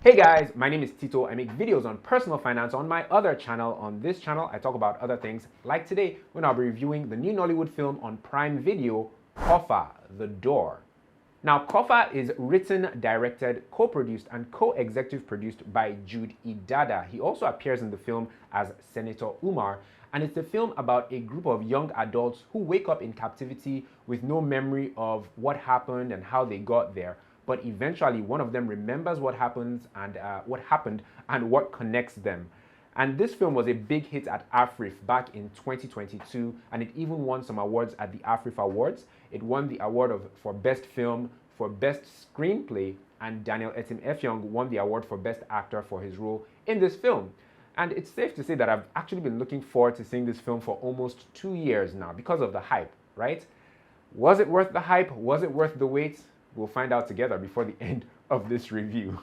Hey guys, my name is Tito. I make videos on personal finance on my other channel. On this channel, I talk about other things. Like today, when I'll be reviewing the new Nollywood film on Prime Video, Kofa, The Door. Now, Kofa is written, directed, co-produced, and co-executive produced by Jude Idada. He also appears in the film as Senator Umar, and it's a film about a group of young adults who wake up in captivity with no memory of what happened and how they got there. But eventually, one of them remembers what happened and what connects them. And this film was a big hit at AFRIF back in 2022, and it even won some awards at the AFRIF Awards. It won the award for Best Film, for Best Screenplay, and Etim Effiong won the award for Best Actor for his role in this film. And it's safe to say that I've actually been looking forward to seeing this film for almost 2 years now because of the hype, right? Was it worth the hype? Was it worth the wait? We'll find out together before the end of this review.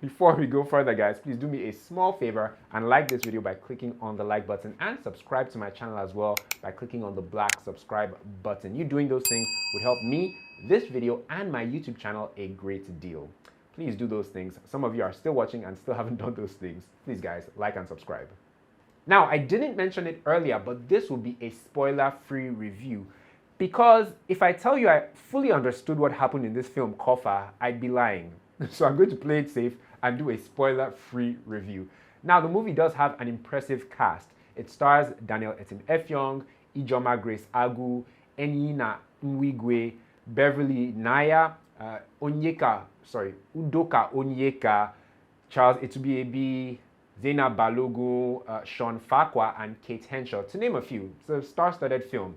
Before we go further, guys, please do me a small favor and like this video by clicking on the like button and subscribe to my channel as well by clicking on the black subscribe button. You doing those things would help me, this video, and my YouTube channel a great deal. Please do those things. Some of you are still watching and still haven't done those things. Please, guys, like and subscribe. Now, I didn't mention it earlier, but this will be a spoiler-free review. Because if I tell you I fully understood what happened in this film, Kofa, I'd be lying. So I'm going to play it safe and do a spoiler-free review. Now, the movie does have an impressive cast. It stars Etim Effiong, Ijeoma Grace Agu, Ennyinna Nwigwe, Beverly Naya, Udoka Onyeka, Charles Etubiebi, Zainab Balogun, Shawn, Faqua, and Kate Henshaw, to name a few. It's a star-studded film.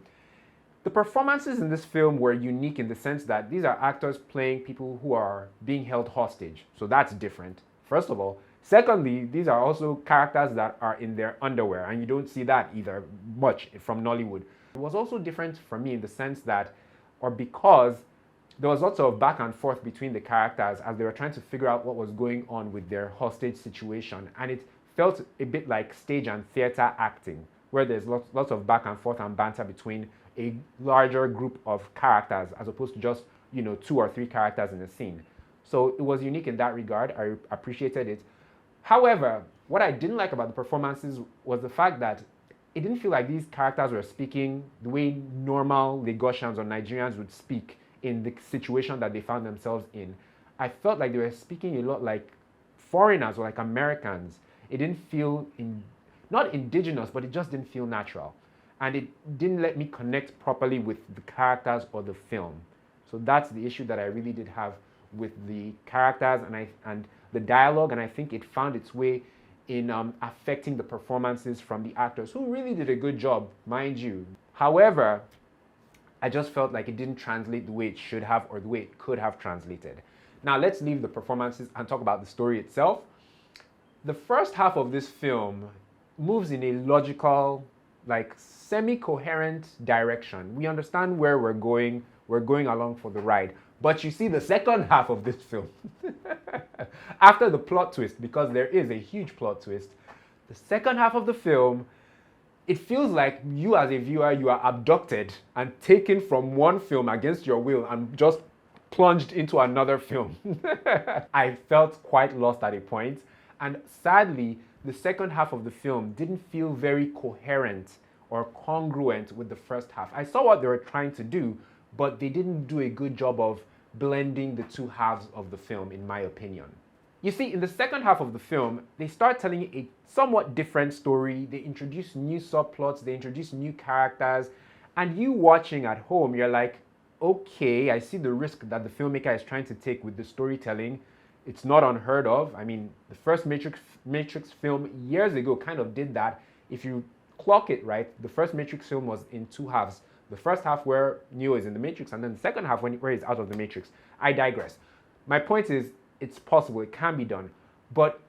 The performances in this film were unique in the sense that these are actors playing people who are being held hostage. So that's different, first of all. Secondly, these are also characters that are in their underwear, and you don't see that either much from Nollywood. It was also different for me in the sense that, or because, there was lots of back and forth between the characters as they were trying to figure out what was going on with their hostage situation. And it felt a bit like stage and theater acting, where there's lots of back and forth and banter between a larger group of characters as opposed to just, 2 or 3 characters in a scene. So it was unique in that regard. I appreciated it. However, what I didn't like about the performances was the fact that it didn't feel like these characters were speaking the way normal Lagosians or Nigerians would speak in the situation that they found themselves in. I felt like they were speaking a lot like foreigners or like Americans. It didn't feel, not indigenous, but it just didn't feel natural. And it didn't let me connect properly with the characters or the film. So that's the issue that I really did have with the characters and the dialogue, and I think it found its way in affecting the performances from the actors, who really did a good job, mind you. However, I just felt like it didn't translate the way it should have or the way it could have translated. Now let's leave the performances and talk about the story itself. The first half of this film moves in a logical, like semi-coherent direction. We understand where we're going along for the ride. But you see the second half of this film, after the plot twist, because there is a huge plot twist, the second half of the film, it feels like you as a viewer, you are abducted and taken from one film against your will and just plunged into another film. I felt quite lost at a point, and sadly, the second half of the film didn't feel very coherent or congruent with the first half. I saw what they were trying to do, but they didn't do a good job of blending the two halves of the film, in my opinion. You see, in the second half of the film, they start telling a somewhat different story. They introduce new subplots, they introduce new characters, and you watching at home, you're like, okay, I see the risk that the filmmaker is trying to take with the storytelling. It's not unheard of. I mean, the first Matrix film years ago kind of did that. If you clock it right, the first Matrix film was in 2 halves. The first half where Neo is in the Matrix, and then the second half where he's out of the Matrix. I digress. My point is, it's possible, it can be done. But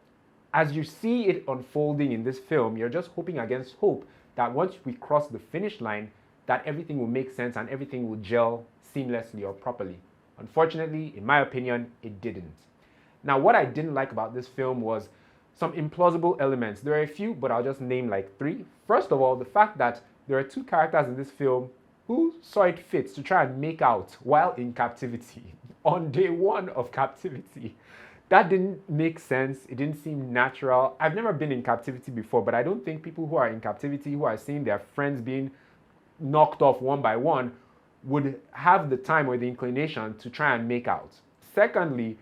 as you see it unfolding in this film, you're just hoping against hope that once we cross the finish line, that everything will make sense and everything will gel seamlessly or properly. Unfortunately, in my opinion, it didn't. Now, what I didn't like about this film was some implausible elements. There are a few, but I'll just name like 3. First of all, the fact that there are 2 characters in this film who saw it fit to try and make out while in captivity, on day 1 of captivity. That didn't make sense. It didn't seem natural. I've never been in captivity before, but I don't think people who are in captivity, who are seeing their friends being knocked off one by one, would have the time or the inclination to try and make out. Secondly,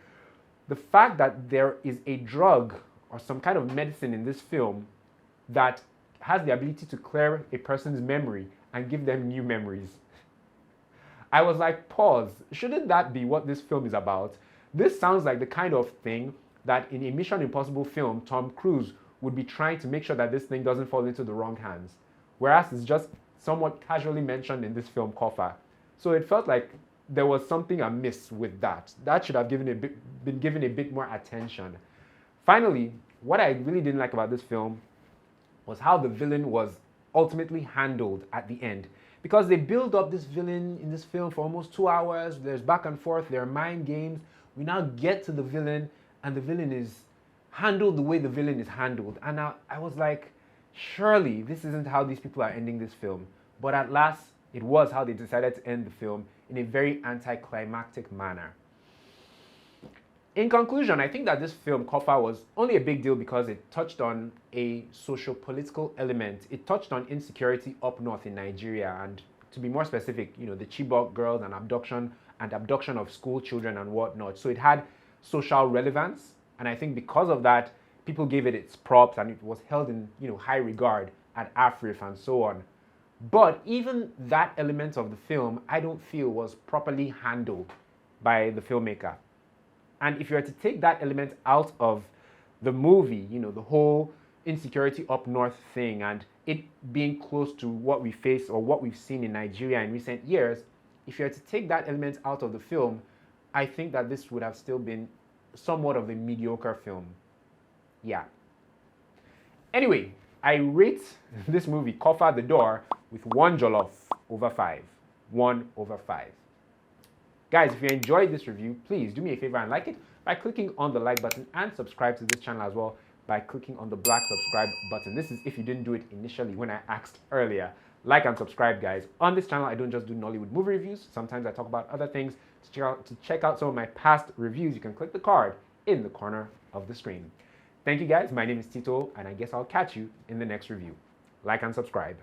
the fact that there is a drug or some kind of medicine in this film that has the ability to clear a person's memory and give them new memories. I was like, pause. Shouldn't that be what this film is about? This sounds like the kind of thing that in a Mission Impossible film, Tom Cruise would be trying to make sure that this thing doesn't fall into the wrong hands. Whereas it's just somewhat casually mentioned in this film, Kofa. So it felt like there was something amiss with that. That should have been given a bit more attention. Finally, what I really didn't like about this film was how the villain was ultimately handled at the end. Because they build up this villain in this film for almost 2 hours. There's back and forth, there are mind games. We now get to the villain, and the villain is handled the way the villain is handled. And I was like, surely this isn't how these people are ending this film. But at last, it was how they decided to end the film, in a very anticlimactic manner. In conclusion, I think that this film, Kofa, was only a big deal because it touched on a socio-political element. It touched on insecurity up north in Nigeria, and to be more specific, the Chibok girls and abduction of school children and whatnot. So it had social relevance, and I think because of that, people gave it its props, and it was held in high regard at AFRIF and so on. But even that element of the film, I don't feel was properly handled by the filmmaker. And if you were to take that element out of the movie, the whole insecurity up north thing and it being close to what we face or what we've seen in Nigeria in recent years, if you were to take that element out of the film, I think that this would have still been somewhat of a mediocre film. Yeah. Anyway, I rate this movie, Kofa the Door, with 1 jollof over 5. 1 over 5. Guys, if you enjoyed this review, please do me a favor and like it by clicking on the like button, and subscribe to this channel as well by clicking on the black subscribe button. This is if you didn't do it initially when I asked earlier. Like and subscribe, guys. On this channel, I don't just do Nollywood movie reviews. Sometimes I talk about other things. To check out some of my past reviews, you can click the card in the corner of the screen. Thank you, guys. My name is Tito, and I guess I'll catch you in the next review. Like and subscribe.